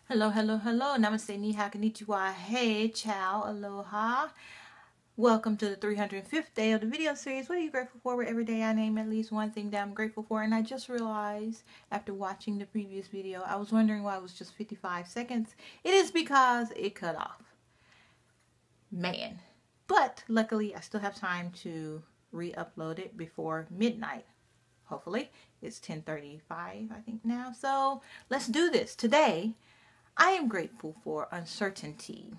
Hello, hello, hello. Namaste, ni hao, konnichiwa, hey, ciao, aloha. Welcome to the 305th day of the video series. What are you grateful for? Where every day I name at least one thing that I'm grateful for. And I just realized after watching the previous video, I was wondering why it was just 55 seconds. It is because it cut off. Man. But luckily, I still have time to re-upload it before midnight. Hopefully. It's 10:35, I think, now. So let's do this. Today, I am grateful for uncertainty.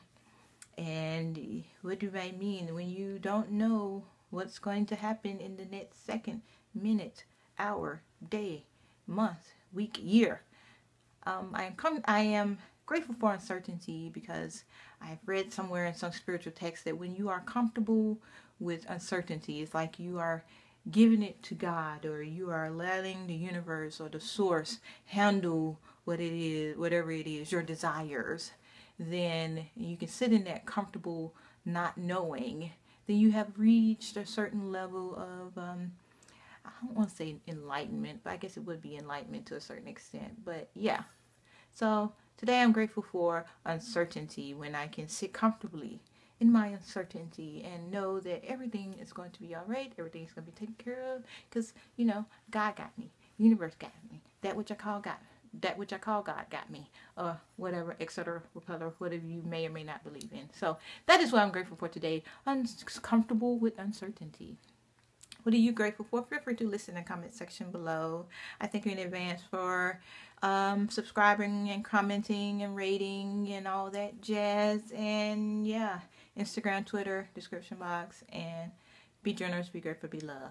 And what do I mean? When you don't know what's going to happen in the next second, minute, hour, day, month, week, year. I am grateful for uncertainty because I've read somewhere in some spiritual text that when you are comfortable with uncertainty, it's like you are giving it to God, or you are letting the universe or the source handle what it is, whatever it is, your desires. Then you can sit in that comfortable not knowing. Then you have reached a certain level of I don't want to say enlightenment, but I guess it would be enlightenment to a certain extent. But yeah, so today I'm grateful for uncertainty, when I can sit comfortably in my uncertainty and know that everything is going to be all right. Everything's going to be taken care of because, God got me. Universe got me. That which I call God. That which I call God got me. Whatever, etc., whatever you may or may not believe in. So that is what I'm grateful for today. I'm comfortable with uncertainty. What are you grateful for? Feel free to listen in the comment section below. I thank you in advance for subscribing and commenting and rating and all that jazz. And yeah, Instagram, Twitter, description box. And be generous, be grateful, be love.